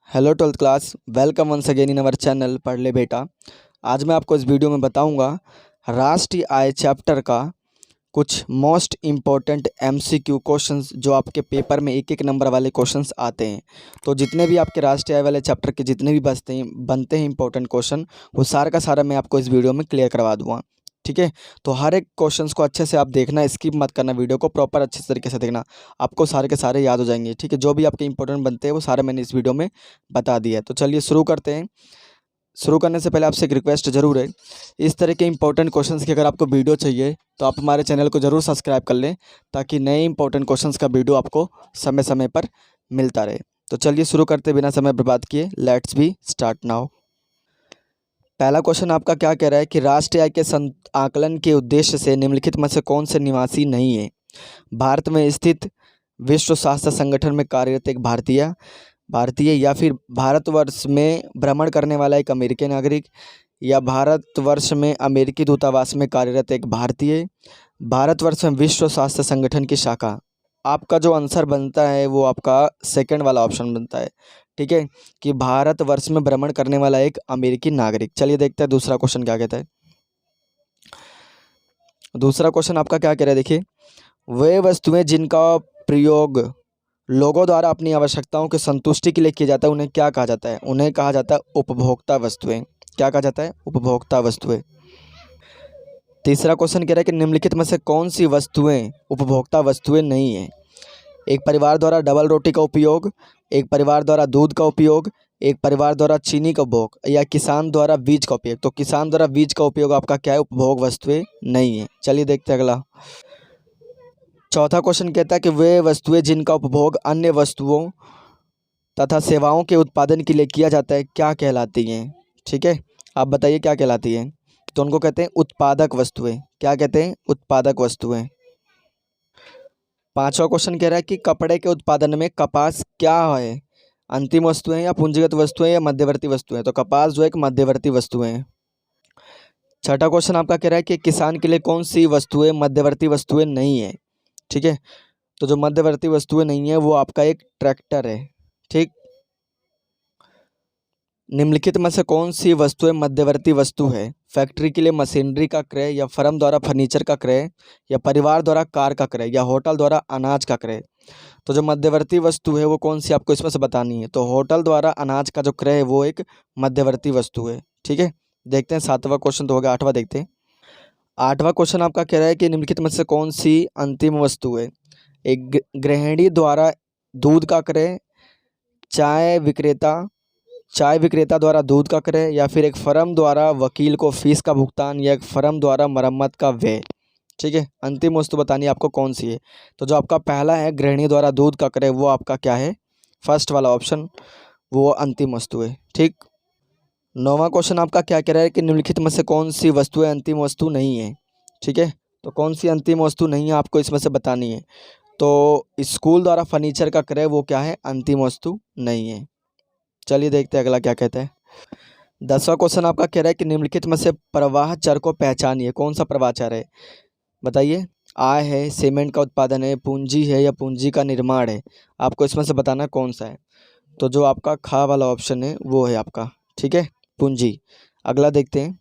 Hello twelfth class, welcome once again in our channel पढ़ ले बेटा। आज मैं आपको इस वीडियो में बताऊंगा राष्ट्रीय आय चैप्टर का कुछ मोस्ट इम्पोर्टेंट एमसीक्यू क्वेश्चंस जो आपके पेपर में एक एक नंबर वाले क्वेश्चंस आते हैं। तो जितने भी आपके राष्ट्रीय आय वाले चैप्टर के जितने भी बनते हैं इंपॉर्टेंट क्वेश्चन, वो सारा का सारा मैं आपको इस वीडियो में क्लियर करवा दूँगा। ठीक है, तो हर एक क्वेश्चंस को अच्छे से आप देखना, स्किप मत करना, वीडियो को प्रॉपर अच्छे तरीके से देखना, आपको सारे के सारे याद हो जाएंगे। ठीक है, जो भी आपके इंपॉर्टेंट बनते हैं वो सारे मैंने इस वीडियो में बता दिया है। तो चलिए शुरू करते हैं। शुरू करने से पहले आपसे एक रिक्वेस्ट ज़रूर है, इस तरह के इंपॉर्टेंट क्वेश्चंस की अगर आपको वीडियो चाहिए तो आप हमारे चैनल को ज़रूर सब्सक्राइब कर लें, ताकि नए इंपॉर्टेंट क्वेश्चंस का वीडियो आपको समय समय पर मिलता रहे। तो चलिए शुरू करते बिना समय बर्बाद किए, लेट्स बी स्टार्ट नाउ। पहला क्वेश्चन आपका क्या कह रहा है कि राष्ट्रीय आय के आकलन के उद्देश्य से निम्नलिखित में से कौन से निवासी नहीं है? भारत में स्थित विश्व स्वास्थ्य संगठन में कार्यरत एक भारतीय या फिर भारतवर्ष में भ्रमण करने वाला एक अमेरिकी नागरिक, या भारतवर्ष में अमेरिकी दूतावास में कार्यरत एक भारतीय, भारतवर्ष में विश्व स्वास्थ्य संगठन की शाखा। आपका जो आंसर बनता है वो आपका सेकंड वाला ऑप्शन बनता है। ठीक है, कि भारतवर्ष में भ्रमण करने वाला एक अमेरिकी नागरिक। चलिए देखते हैं दूसरा क्वेश्चन क्या कहता है। दूसरा क्वेश्चन आपका क्या कह रहा है, देखिए, वे वस्तुएं जिनका प्रयोग लोगों द्वारा अपनी आवश्यकताओं की संतुष्टि के लिए किया जाता है उन्हें क्या कहा जाता है? उन्हें कहा जाता है उपभोक्ता वस्तुएं। क्या कहा जाता है? उपभोक्ता वस्तुएं। तीसरा क्वेश्चन कह रहा है कि निम्नलिखित में से कौन सी वस्तुएं उपभोक्ता वस्तुएं नहीं है? एक परिवार द्वारा डबल रोटी का उपयोग, एक परिवार द्वारा दूध का उपयोग, एक परिवार द्वारा चीनी का उपभोग, या किसान द्वारा बीज का उपयोग। तो किसान द्वारा बीज का उपयोग आपका क्या है? उपभोग वस्तुएं नहीं है। चलिए देखते हैं अगला। चौथा क्वेश्चन कहता है कि वे वस्तुएं जिनका उपभोग अन्य वस्तुओं तथा सेवाओं के उत्पादन के लिए किया जाता है क्या कहलाती हैं? ठीक है, आप बताइए क्या कहलाती हैं? तो उनको कहते हैं उत्पादक वस्तुएं। क्या कहते हैं? उत्पादक वस्तुएं। पांचवा क्वेश्चन कह रहा है कि कपड़े के उत्पादन में कपास क्या है? अंतिम वस्तुएं या पूंजीगत वस्तुएं या मध्यवर्ती वस्तुएं? तो कपास जो एक मध्यवर्ती वस्तुएं है। छठा क्वेश्चन आपका कह रहा है कि किसान के लिए कौन सी वस्तुएं मध्यवर्ती वस्तुएं नहीं है? ठीक है, तो जो मध्यवर्ती वस्तुएं नहीं है वो आपका एक ट्रैक्टर है। ठीक, निम्नलिखित में से कौन सी वस्तुएं मध्यवर्ती वस्तु है? फैक्ट्री के लिए मशीनरी का क्रय, या फर्म द्वारा फर्नीचर का क्रय, या परिवार द्वारा कार का क्रय, या होटल द्वारा अनाज का क्रय। तो जो मध्यवर्ती वस्तु है वो कौन सी आपको इसमें से बतानी है। तो होटल द्वारा अनाज का जो क्रय है वो एक मध्यवर्ती वस्तु है। ठीक है, देखते हैं सातवां क्वेश्चन तो हो गया, आठवां देखते हैं। आठवां क्वेश्चन आपका कह रहा है कि निम्नलिखित में से कौन सी अंतिम वस्तु है? एक गृहिणी द्वारा दूध का क्रय, चाय विक्रेता द्वारा दूध का क्रय, या फिर एक फर्म द्वारा वकील को फीस का भुगतान, या एक फर्म द्वारा मरम्मत का व्यय। ठीक है, अंतिम वस्तु बतानी है आपको कौन सी है। तो जो आपका पहला है गृहिणी द्वारा दूध का क्रय, वो आपका क्या है? फर्स्ट वाला ऑप्शन, वो अंतिम वस्तु है। ठीक, नौवां क्वेश्चन आपका क्या कह रहा है कि निम्नलिखित में से कौन सी वस्तुएं अंतिम वस्तु नहीं है? ठीक है, तो कौन सी अंतिम वस्तु नहीं है आपको इसमें से बतानी है। तो स्कूल द्वारा फर्नीचर का क्रय वो क्या है? अंतिम वस्तु नहीं है। चलिए देखते हैं अगला क्या कहता है। 10वां क्वेश्चन आपका कह रहा है कि निम्नलिखित में से प्रवाह चर को पहचानिए। कौन सा प्रवाह चर है? बताइए। आय है, सीमेंट का उत्पादन है, पूंजी है, या पूंजी का निर्माण है? आपको इसमें से बताना कौन सा है। तो जो आपका खा वाला ऑप्शन है वो है आपका, ठीक है, पूंजी। अगला देखते हैं।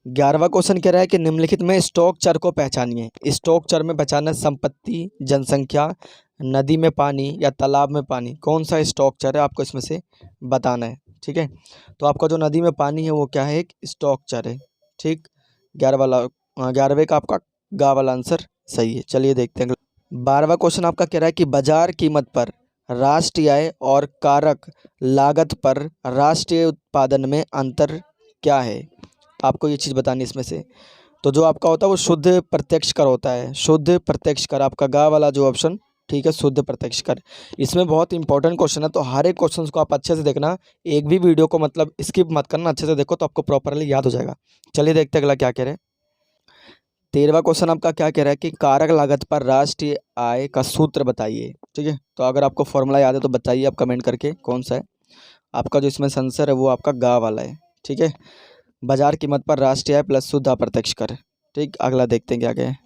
11वां क्वेश्चन कह रहा है कि निम्नलिखित में स्टॉक चर को पहचानिए। स्टॉक चर में पहचानना संपत्ति, जनसंख्या, नदी में पानी, या तालाब में पानी। कौन सा स्टॉक चर है आपको इसमें से बताना है। ठीक है, तो आपका जो नदी में पानी है वो क्या है? एक स्टॉक चर है। ठीक, 11वें का आपका गा वाला आंसर सही है। चलिए देखते हैं। 12वां क्वेश्चन आपका कह रहा है कि बाजार कीमत पर राष्ट्रीय आय और कारक लागत पर राष्ट्रीय उत्पादन में अंतर क्या है? आपको ये चीज़ बतानी इसमें से। तो जो आपका होता है वो शुद्ध प्रत्यक्ष कर होता है। शुद्ध प्रत्यक्ष कर, आपका गा वाला जो ऑप्शन, ठीक है, शुद्ध प्रत्यक्ष कर। इसमें बहुत इंपॉर्टेंट क्वेश्चन है, तो हर एक क्वेश्चन को आप अच्छे से देखना, एक भी वीडियो को मतलब स्किप मत करना, अच्छे से देखो तो आपको प्रॉपरली याद हो जाएगा। चलिए देखते हैं अगला क्या कह रहे हैं। 13वां क्वेश्चन आपका क्या कह रहा है कि कारक लागत पर राष्ट्रीय आय का सूत्र बताइए। ठीक है, तो अगर आपको फॉर्मूला याद है तो बताइए आप कमेंट करके कौन सा है। आपका जो इसमें आंसर है वो आपका गा वाला है। ठीक है, बाजार कीमत पर राष्ट्रीय आय प्लस शुद्ध अप्रत्यक्ष कर। ठीक, अगला देखते हैं क्या क्या है।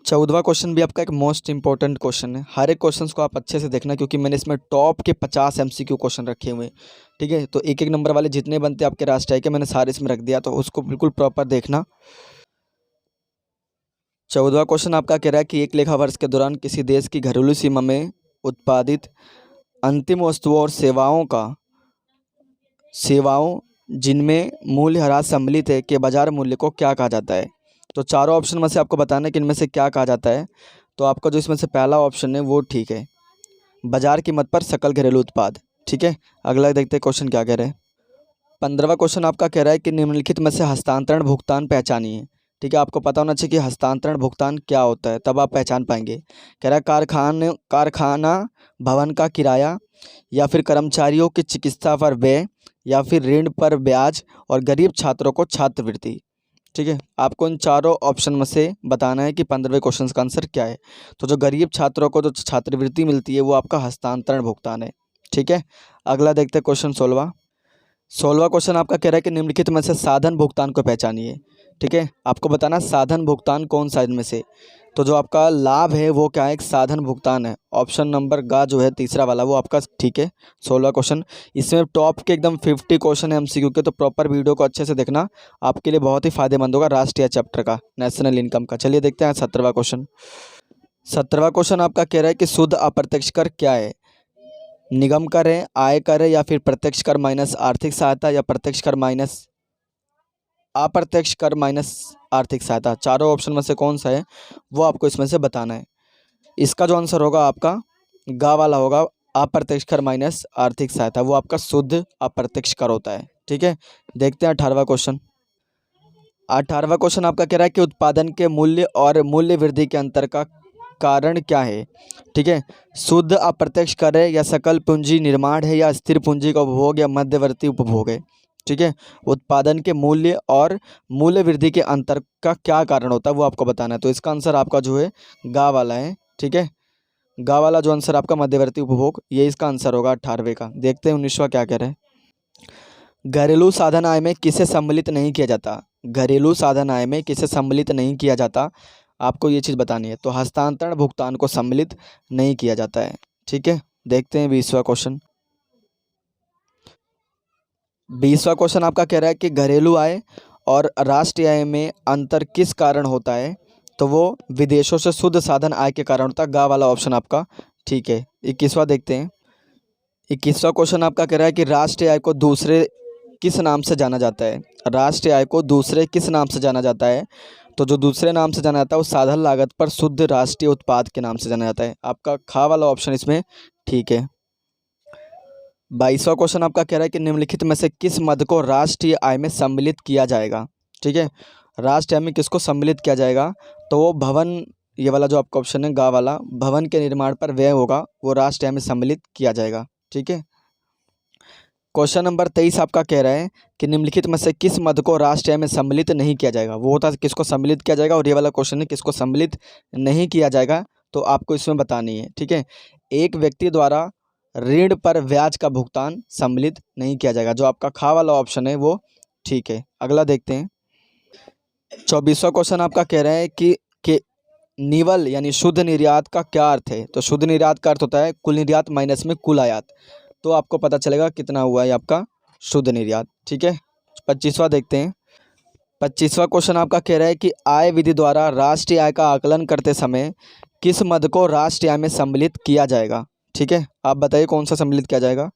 14वां क्वेश्चन भी आपका एक मोस्ट इंपॉर्टेंट क्वेश्चन है। हर एक क्वेश्चन को आप अच्छे से देखना, क्योंकि मैंने इसमें टॉप के 50 एमसीक्यू क्वेश्चन रखे हुए हैं। ठीक है, तो एक एक नंबर वाले जितने बनते हैं आपके राष्ट्रीय के मैंने सारे इसमें रख दिया, तो उसको बिल्कुल प्रॉपर देखना। 14वां क्वेश्चन आपका कह रहा है कि एक लेखा वर्ष के दौरान किसी देश की घरेलू सीमा में उत्पादित अंतिम वस्तुओं और सेवाओं जिनमें मूल्य ह्रास सम्मिलित है के बाजार मूल्य को क्या कहा जाता है। तो चारों ऑप्शन में से आपको बताना है कि इनमें से क्या कहा जाता है। तो आपका जो इसमें से पहला ऑप्शन है वो ठीक है, बाजार कीमत पर सकल घरेलू उत्पाद। ठीक है, अगला देखते हैं क्वेश्चन क्या कह रहे हैं। 15वां क्वेश्चन आपका कह रहा है कि निम्नलिखित में से हस्तांतरण भुगतान पहचानिए। ठीक है, आपको पता होना चाहिए कि हस्तांतरण भुगतान क्या होता है, तब आप पहचान पाएंगे। कह रहा है कारखाना भवन का किराया, या फिर कर्मचारियों की चिकित्सा पर व्यय, या फिर ऋण पर ब्याज, और गरीब छात्रों को छात्रवृत्ति। ठीक है, आपको इन चारों ऑप्शन में से बताना है कि 15वें क्वेश्चन का आंसर क्या है। तो जो गरीब छात्रों को जो छात्रवृत्ति मिलती है वो आपका हस्तांतरण भुगतान है। ठीक है, अगला देखते हैं क्वेश्चन 16वां क्वेश्चन आपका कह रहा है कि निम्नलिखित में से साधन भुगतान को पहचानिए। ठीक है, आपको बताना साधन भुगतान कौन सा इनमें से। तो जो आपका लाभ है वो क्या है, एक साधन भुगतान है। ऑप्शन नंबर गा जो है तीसरा वाला वो आपका ठीक है। 16वां क्वेश्चन, इसमें टॉप के एकदम 50 क्वेश्चन है एमसीक्यू के, तो प्रॉपर वीडियो को अच्छे से देखना, आपके लिए बहुत ही फायदेमंद होगा राष्ट्रीय चैप्टर का, नेशनल इनकम का। चलिए देखते हैं 17वां क्वेश्चन। 17वां क्वेश्चन आपका कह रहा है कि शुद्ध अप्रत्यक्ष कर क्या है। निगम कर है, आय कर है, या फिर प्रत्यक्ष कर माइनस आर्थिक सहायता, या प्रत्यक्ष कर माइनस अप्रत्यक्ष कर माइनस आर्थिक सहायता। चारों ऑप्शन में से कौन सा है वो आपको इसमें से बताना है। इसका जो आंसर होगा आपका गा वाला होगा, अप्रत्यक्ष कर माइनस आर्थिक सहायता, वो आपका शुद्ध अप्रत्यक्ष कर होता है। ठीक है, देखते हैं 18वां क्वेश्चन। 18वां क्वेश्चन आपका कह रहा है कि उत्पादन के मूल्य और मूल्य वृद्धि के अंतर का कारण क्या है। ठीक है, शुद्ध अप्रत्यक्ष कर है, या सकल पूंजी निर्माण है, या स्थिर पूंजी का उपभोग, या मध्यवर्ती उपभोग है। ठीक है, उत्पादन के मूल्य और मूल्य वृद्धि के अंतर का क्या कारण होता है वो आपको बताना है। तो इसका आंसर आपका जो है गा वाला है। ठीक है, गा वाला जो आंसर आपका मध्यवर्ती उपभोग, ये इसका आंसर होगा 18वें का। देखते हैं 19वां क्या कह रहे हैं। घरेलू साधन आय में किसे सम्मिलित नहीं किया जाता। घरेलू साधन आय में किसे सम्मिलित नहीं किया जाता, आपको ये चीज़ बतानी है। तो हस्तांतरण भुगतान को सम्मिलित नहीं किया जाता है। ठीक है, देखते हैं 20वां क्वेश्चन। 20वां क्वेश्चन आपका कह रहा है कि घरेलू आय और राष्ट्रीय आय में अंतर किस कारण होता है। तो वो विदेशों से शुद्ध साधन आय के कारण होता है। गा वाला ऑप्शन आपका ठीक है। 21वां देखते हैं। 21वां क्वेश्चन आपका कह रहा है कि राष्ट्रीय आय को दूसरे किस नाम से जाना जाता है। राष्ट्रीय आय को दूसरे किस नाम से जाना जाता है। तो जो दूसरे नाम से जाना जाता है वो साधन लागत पर शुद्ध राष्ट्रीय उत्पाद के नाम से जाना जाता है। आपका खा वाला ऑप्शन इसमें ठीक है। 22वां क्वेश्चन आपका कह रहा है कि निम्नलिखित में से किस मद को राष्ट्रीय आय में सम्मिलित किया जाएगा। ठीक है, राष्ट्रीय आय में किसको सम्मिलित किया जाएगा। तो वो भवन, ये वाला जो आपका ऑप्शन है गा वाला, भवन के निर्माण पर व्यय होगा वो राष्ट्रीय आय में सम्मिलित किया जाएगा। ठीक है, क्वेश्चन नंबर 23 आपका कह रहा है कि निम्नलिखित में से किस मद को राष्ट्रीय आय में सम्मिलित नहीं किया जाएगा। वो होता है किसको सम्मिलित किया जाएगा, और ये वाला क्वेश्चन है किसको सम्मिलित नहीं किया जाएगा। तो आपको इसमें बतानी है। ठीक है, एक व्यक्ति द्वारा ऋण पर ब्याज का भुगतान सम्मिलित नहीं किया जाएगा। जो आपका खा वाला ऑप्शन है वो ठीक है। अगला देखते हैं। 24वां क्वेश्चन आपका कह रहा है कि निवल यानी शुद्ध निर्यात का क्या अर्थ है। तो शुद्ध निर्यात का अर्थ होता है कुल निर्यात माइनस में कुल आयात। तो आपको पता चलेगा कितना हुआ है आपका शुद्ध निर्यात। ठीक है, 25वां देखते हैं। 25वां क्वेश्चन आपका कह रहा है कि आय विधि द्वारा राष्ट्रीय आय का आकलन करते समय किस मद को राष्ट्रीय आय में सम्मिलित किया जाएगा। ठीक है, आप बताइए कौन सा सम्मिलित किया जाएगा।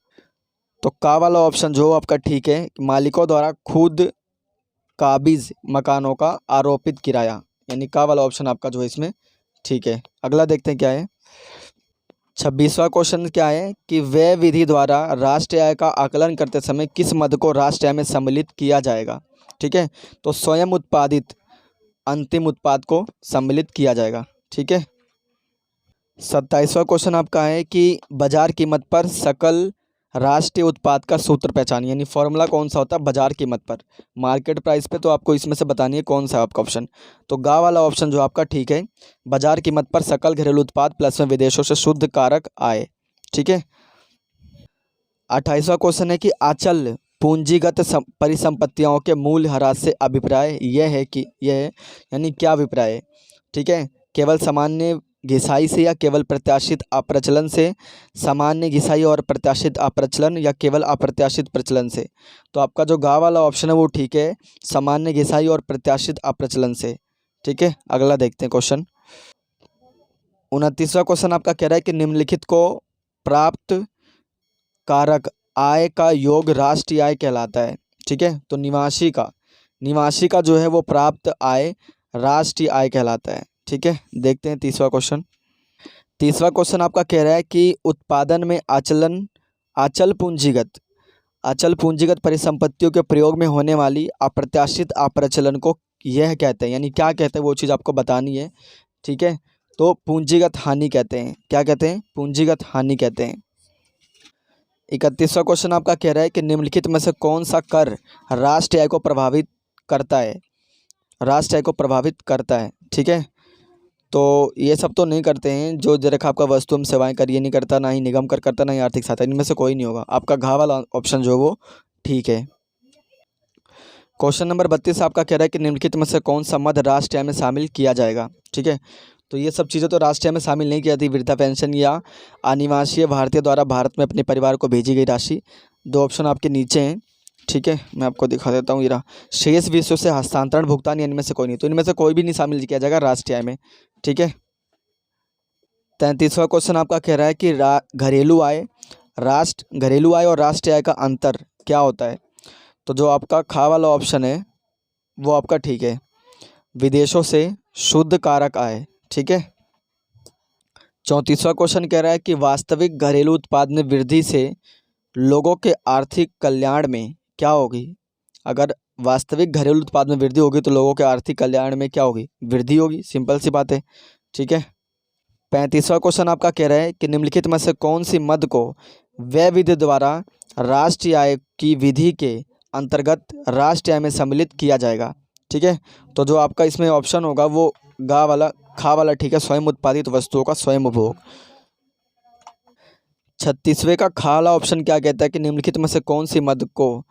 तो का वाला ऑप्शन जो आपका ठीक है, मालिकों द्वारा खुद काबिज मकानों का आरोपित किराया, यानी का वाला ऑप्शन आपका जो है इसमें ठीक है। अगला देखते हैं क्या है। 26वां क्वेश्चन क्या है कि व्यय विधि द्वारा राष्ट्रीय आय का आकलन करते समय किस मद को राष्ट्रीय आय में सम्मिलित किया जाएगा। ठीक है, तो स्वयं उत्पादित अंतिम उत्पाद को सम्मिलित किया जाएगा। ठीक है, 27वां क्वेश्चन आपका है कि बाजार कीमत पर सकल राष्ट्रीय उत्पाद का सूत्र पहचानिए, यानी फॉर्मूला कौन सा होता है बाजार कीमत पर, मार्केट प्राइस पे। तो आपको इसमें से बतानी है कौन सा है आपका ऑप्शन। तो गा वाला ऑप्शन जो आपका ठीक है, बाजार कीमत पर सकल घरेलू उत्पाद प्लस में विदेशों से शुद्ध कारक आय। ठीक है, 28वां क्वेश्चन है कि अचल पूंजीगत परिसंपत्तियों के मूल्य ह्रास से अभिप्राय यह है कि यह है, यानी क्या अभिप्राय है। ठीक है, केवल सामान्य घिसाई से या केवल प्रत्याशित अप्रचलन से, सामान्य घिसाई और प्रत्याशित अप्रचलन या केवल अप्रत्याशित प्रचलन से। तो आपका जो गा वाला ऑप्शन है वो ठीक है, सामान्य घिसाई और प्रत्याशित अप्रचलन से। ठीक है, अगला देखते हैं क्वेश्चन। 29वां क्वेश्चन आपका कह रहा है कि निम्नलिखित को प्राप्त कारक आय का योग राष्ट्रीय आय कहलाता है। ठीक है, तो निवासी का जो है वो प्राप्त आय राष्ट्रीय आय कहलाता है। ठीक है, देखते हैं 30वां क्वेश्चन। 30वां क्वेश्चन आपका कह रहा है कि उत्पादन में अचल पूंजीगत परिसंपत्तियों के प्रयोग में होने वाली अप्रत्याशित अप्रचलन को यह कहते हैं, यानी क्या कहते हैं वो चीज़ आपको बतानी है। ठीक है, तो पूंजीगत हानि कहते हैं। क्या कहते हैं? पूंजीगत हानि कहते हैं। 31वां क्वेश्चन आपका कह रहा है कि निम्नलिखित में से कौन सा कर राष्ट्रीय आय को प्रभावित करता है? राष्ट्रीय आय को प्रभावित करता है। ठीक है, तो ये सब तो नहीं करते हैं, जो दे रखा आपका वस्तु एवं सेवाएं कर ये नहीं करता, ना ही निगम कर करता, ना ही आर्थिक सहायता, इनमें से कोई नहीं होगा। आपका घ वाला ऑप्शन जो है वो ठीक है। क्वेश्चन नंबर 32 आपका कह रहा है कि निम्नलिखित में से कौन सा मद राष्ट्रीय आय में शामिल किया जाएगा? ठीक है, तो ये सब चीज़ें तो राष्ट्रीय आय में शामिल नहीं की जाती। वृद्धा पेंशन या अनिवासी भारतीय द्वारा भारत में अपने परिवार को भेजी गई राशि। दो ऑप्शन आपके नीचे हैं। ठीक है, मैं आपको दिखा देता हूँ। ये रहा शेष विषयों से हस्तांतरण भुगतान, या इनमें से कोई नहीं, तो इनमें से कोई भी नहीं शामिल किया जाएगा राष्ट्रीय आय में। ठीक है, 33वां क्वेश्चन आपका कह रहा है कि घरेलू आय और राष्ट्रीय आय का अंतर क्या होता है? तो जो आपका खा वाला ऑप्शन है वो आपका ठीक है, विदेशों से शुद्ध कारक आय। ठीक है, 34वां क्वेश्चन कह रहा है कि वास्तविक घरेलू उत्पाद में वृद्धि से लोगों के आर्थिक कल्याण में क्या होगी? अगर वास्तविक घरेलू उत्पाद में वृद्धि होगी तो लोगों के आर्थिक कल्याण में क्या होगी? वृद्धि होगी, सिंपल सी बात है। ठीक है, 35वां क्वेश्चन आपका कह रहा है कि निम्नलिखित में से कौन सी मद को व्यय विधि द्वारा राष्ट्रीय आय की विधि के अंतर्गत राष्ट्रीय आय में सम्मिलित किया जाएगा? ठीक है, तो जो आपका इसमें ऑप्शन होगा वो खा वाला ठीक है, स्वयं उत्पादित वस्तुओं का स्वयं उपभोग। 36वें का खा वाला ऑप्शन क्या कहता है कि निम्नलिखित में से कौन सी मद को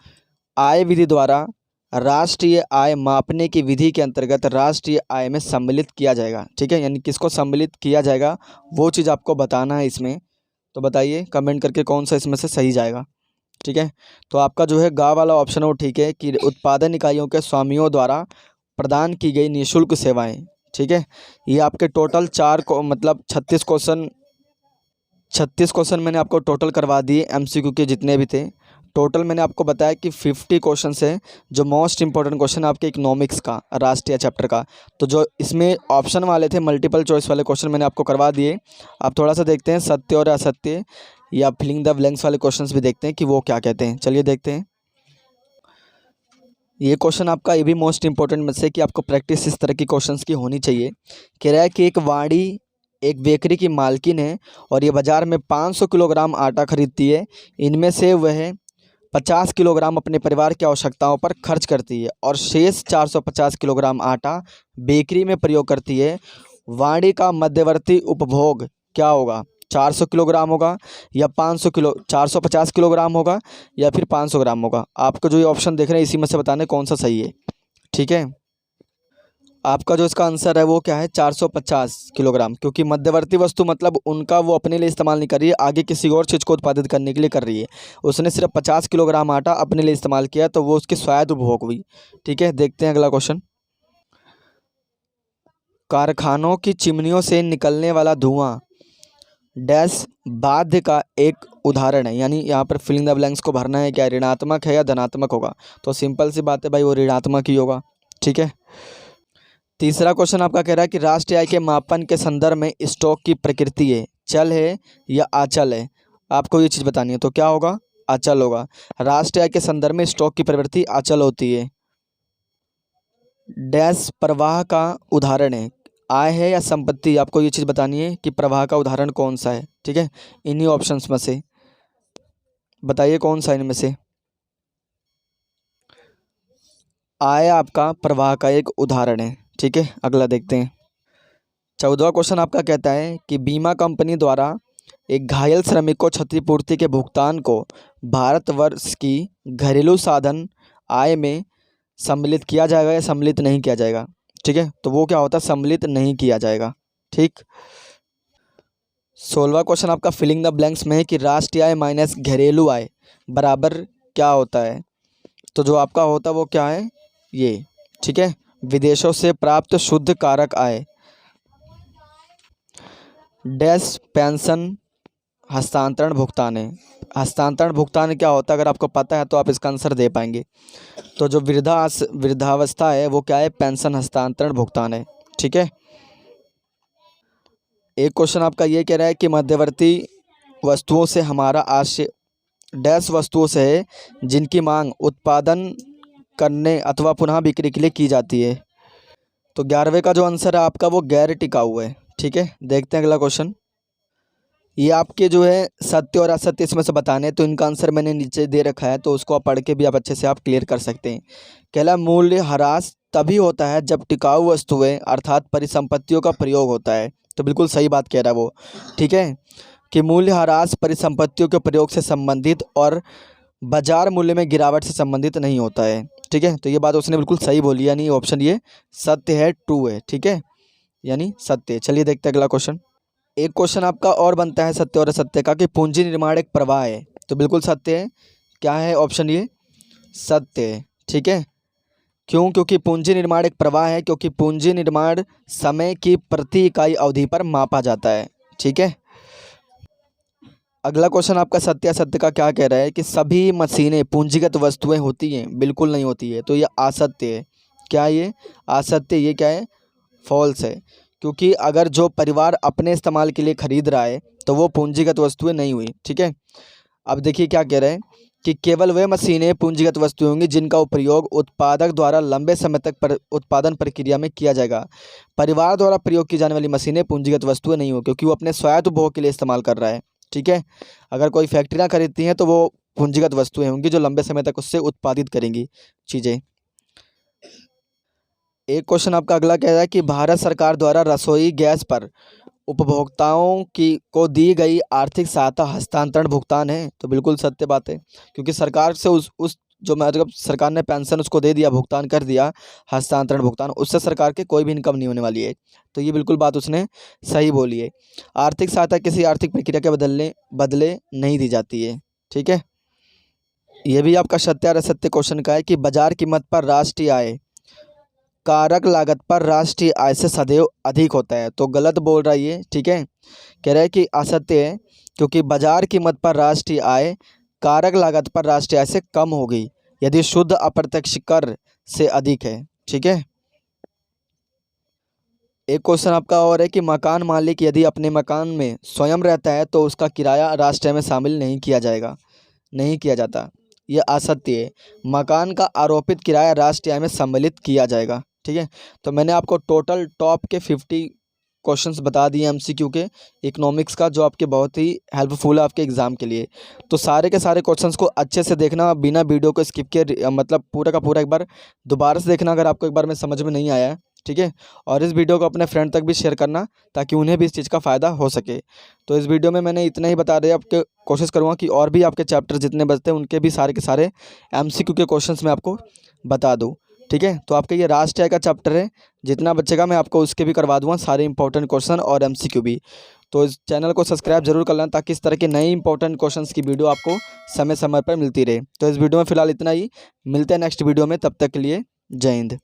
आय विधि द्वारा राष्ट्रीय आय मापने की विधि के अंतर्गत राष्ट्रीय आय में सम्मिलित किया जाएगा? ठीक है, यानी किसको सम्मिलित किया जाएगा वो चीज़ आपको बताना है इसमें। तो बताइए कमेंट करके कौन सा इसमें से सही जाएगा। ठीक है, तो आपका जो है गा वाला ऑप्शन है वो ठीक है कि उत्पादन इकाइयों के स्वामियों द्वारा प्रदान की गई निःशुल्क सेवाएं। ठीक है, ये आपके टोटल 36 क्वेश्चन मैंने आपको टोटल करवा दिए, एमसीक्यू के जितने भी थे। टोटल मैंने आपको बताया कि 50 क्वेश्चन है, जो मोस्ट इंपॉर्टेंट क्वेश्चन आपके इकोनॉमिक्स का राष्ट्रीय चैप्टर का। तो जो इसमें ऑप्शन वाले थे, मल्टीपल चॉइस वाले क्वेश्चन मैंने आपको करवा दिए। आप थोड़ा सा देखते हैं सत्य और असत्य या फिलिंग द ब्लैंक्स वाले क्वेश्चंस भी देखते हैं कि वो क्या कहते हैं। चलिए देखते हैं। ये क्वेश्चन आपका ये भी मोस्ट इंपॉर्टेंट में से कि आपको प्रैक्टिस इस तरह की क्वेश्चंस की होनी चाहिए। कह रहा है कि एक बेकरी की मालकिन है और ये बाज़ार में 500 किलोग्राम आटा खरीदती है। इनमें से वह 50 किलोग्राम अपने परिवार की आवश्यकताओं पर खर्च करती है और शेष 450 किलोग्राम आटा बेकरी में प्रयोग करती है। वाणी का मध्यवर्ती उपभोग क्या होगा? 400 किलोग्राम होगा या 450 किलोग्राम होगा या फिर 500 ग्राम होगा? आपको जो ये ऑप्शन देख रहे हैं इसी में से बताने कौन सा सही है। ठीक है, आपका जो इसका आंसर है वो क्या है? 450 किलोग्राम, क्योंकि मध्यवर्ती वस्तु मतलब उनका वो अपने लिए इस्तेमाल नहीं कर रही है, आगे किसी और चीज़ को उत्पादित करने के लिए कर रही है। उसने सिर्फ 50 किलोग्राम आटा अपने लिए इस्तेमाल किया तो वो उसकी स्वायत्त उपभोग हुई। ठीक है, देखते हैं अगला क्वेश्चन। कारखानों की चिमनियों से निकलने वाला धुआं डैश बाध्य का एक उदाहरण है, यानी यहाँ पर फिलिंग द ब्लैंक्स को भरना है। क्या ऋणात्मक है या धनात्मक होगा? तो सिंपल सी बात है भाई, वो ऋणात्मक ही होगा। ठीक है, तीसरा क्वेश्चन आपका कह रहा है कि राष्ट्रीय आय के मापन के संदर्भ में स्टॉक की प्रकृति है, चल है या अचल है? आपको ये चीज़ बतानी है, तो क्या होगा? अचल होगा। राष्ट्रीय आय के संदर्भ में स्टॉक की प्रवृत्ति अचल होती है। डैश प्रवाह का उदाहरण है, आय है या संपत्ति? आपको ये चीज़ बतानी है कि प्रवाह का उदाहरण कौन सा है। ठीक है, इन्हीं ऑप्शंस में से बताइए कौन सा इनमें से। आय आपका प्रवाह का एक उदाहरण है। ठीक है, अगला देखते हैं। 14वां क्वेश्चन आपका कहता है कि बीमा कंपनी द्वारा एक घायल श्रमिक को क्षतिपूर्ति के भुगतान को भारतवर्ष की घरेलू साधन आय में सम्मिलित किया जाएगा या सम्मिलित नहीं किया जाएगा? ठीक है, तो वो क्या होता है? सम्मिलित नहीं किया जाएगा। ठीक। 16वां क्वेश्चन आपका फिलिंग द ब्लैंक्स में है कि राष्ट्रीय आय माइनस घरेलू आय बराबर क्या होता है। तो जो आपका होता है वो क्या है ये, ठीक है, विदेशों से प्राप्त शुद्ध कारक आय डैश पेंशन हस्तांतरण भुगतान है। हस्तांतरण भुगतान क्या होता है अगर आपको पता है तो आप इसका आंसर दे पाएंगे। तो जो वृद्धावस्था है वो क्या है, पेंशन हस्तांतरण भुगतान है, ठीक है। एक क्वेश्चन आपका ये कह रहा है कि मध्यवर्ती वस्तुओं से हमारा आशय डैश वस्तुओं से है जिनकी मांग उत्पादन करने अथवा पुनः बिक्री के लिए की जाती है। तो 11वें का जो आंसर है आपका वो गैर टिकाऊ है, ठीक है। देखते हैं अगला क्वेश्चन। ये आपके जो है सत्य और असत्य इसमें से बताने हैं, तो इनका आंसर मैंने नीचे दे रखा है, तो उसको आप पढ़ के भी आप अच्छे से आप क्लियर कर सकते हैं। कहला मूल्य ह्रास तभी होता है जब टिकाऊ वस्तुएं अर्थात परिसंपत्तियों का प्रयोग होता है। तो बिल्कुल सही बात कह रहा है वो, ठीक है, कि मूल्य ह्रास परिसंपत्तियों के प्रयोग से संबंधित और बाजार मूल्य में गिरावट से संबंधित नहीं होता है, ठीक है। तो ये बात उसने बिल्कुल सही बोली, यानी ऑप्शन ये सत्य है, ट्रू है, ठीक है, यानी सत्य। चलिए देखते हैं अगला क्वेश्चन। एक क्वेश्चन आपका और बनता है सत्य और असत्य का कि पूंजी निर्माण एक प्रवाह है। तो बिल्कुल सत्य है, क्या है ऑप्शन ये सत्य है, ठीक है। क्यों, क्योंकि पूंजी निर्माण एक प्रवाह है, क्योंकि पूंजी निर्माण समय की प्रति इकाई अवधि पर मापा जाता है, ठीक है। अगला क्वेश्चन आपका सत्य असत्य का क्या कह रहा है कि सभी मशीनें पूंजीगत वस्तुएं होती हैं। बिल्कुल नहीं होती है, तो ये असत्य है। क्या ये असत्य, ये क्या है फॉल्स है, क्योंकि अगर जो परिवार अपने इस्तेमाल के लिए खरीद रहा है तो वो पूंजीगत वस्तुएं नहीं हुई, ठीक है। अब देखिए क्या कह रहे हैं कि केवल वे मशीनें पूंजीगत वस्तुएं होंगी जिनका उपयोग उत्पादक द्वारा लंबे समय तक उत्पादन प्रक्रिया में किया जाएगा। परिवार द्वारा प्रयोग की जाने वाली मशीनें पूंजीगत वस्तुएं नहीं हो, क्योंकि वो अपने स्वायत्त उपभोग के लिए इस्तेमाल कर रहा है, ठीक है। अगर कोई फैक्ट्रियाँ खरीदती हैं तो वो पूंजीगत वस्तुएं होंगी जो लंबे समय तक उससे उत्पादित करेंगी चीज़ें। एक क्वेश्चन आपका अगला कह रहा है कि भारत सरकार द्वारा रसोई गैस पर उपभोक्ताओं की को दी गई आर्थिक सहायता हस्तांतरण भुगतान है। तो बिल्कुल सत्य बात है, क्योंकि सरकार से उस जो मतलब सरकार ने पेंशन उसको दे दिया, भुगतान कर दिया, हस्तांतरण भुगतान, उससे सरकार के कोई भी इनकम नहीं होने वाली है। तो ये बिल्कुल बात उसने सही बोली है। आर्थिक सहायता किसी आर्थिक प्रक्रिया के बदले नहीं दी जाती है, ठीक है। ये भी आपका सत्य और असत्य क्वेश्चन का है कि बाजार कीमत पर राष्ट्रीय आय कारक लागत पर राष्ट्रीय आय से सदैव अधिक होता है। तो गलत बोल रहा है ये, ठीक है। कह रहा है कि असत्य है, क्योंकि बाजार कीमत पर राष्ट्रीय आय कारक लागत पर राष्ट्रीय आय से कम होगी यदि शुद्ध अप्रत्यक्ष कर से अधिक है, ठीक है। एक क्वेश्चन आपका और है कि मकान मालिक यदि अपने मकान में स्वयं रहता है तो उसका किराया राष्ट्रीय में शामिल नहीं किया जाएगा, नहीं किया जाता। ये असत्य है, मकान का आरोपित किराया राष्ट्रीय आय में सम्मिलित किया जाएगा, ठीक है। तो मैंने आपको टोटल टॉप के 50 क्वेश्चंस बता दिए एमसीक्यू के इकोनॉमिक्स का, जो आपके बहुत ही हेल्पफुल है आपके एग्ज़ाम के लिए। तो सारे के सारे क्वेश्चंस को अच्छे से देखना, बिना वीडियो को स्किप किए, मतलब पूरा का पूरा एक बार दोबारा से देखना अगर आपको एक बार में समझ में नहीं आया है, ठीक है। और इस वीडियो को अपने फ्रेंड तक भी शेयर करना ताकि उन्हें भी इस चीज़ का फ़ायदा हो सके। तो इस वीडियो में मैंने इतना ही बता दिया, आपके कोशिश करूँगा कि और भी आपके चैप्टर जितने बचते हैं उनके भी सारे के सारे एमसीक्यू के क्वेश्चंस मैं आपको बता दूँ, ठीक है। तो आपके ये राष्ट्रीय आय का चैप्टर है, जितना बचेगा मैं आपको उसके भी करवा दूँगा सारे इंपॉर्टेंट क्वेश्चन और एमसीक्यू भी। तो इस चैनल को सब्सक्राइब जरूर कर लेना ताकि इस तरह के नए इंपॉर्टेंट क्वेश्चंस की वीडियो आपको समय समय पर मिलती रहे। तो इस वीडियो में फ़िलहाल इतना ही, मिलते हैं नेक्स्ट वीडियो में, तब तक के लिए जय हिंद।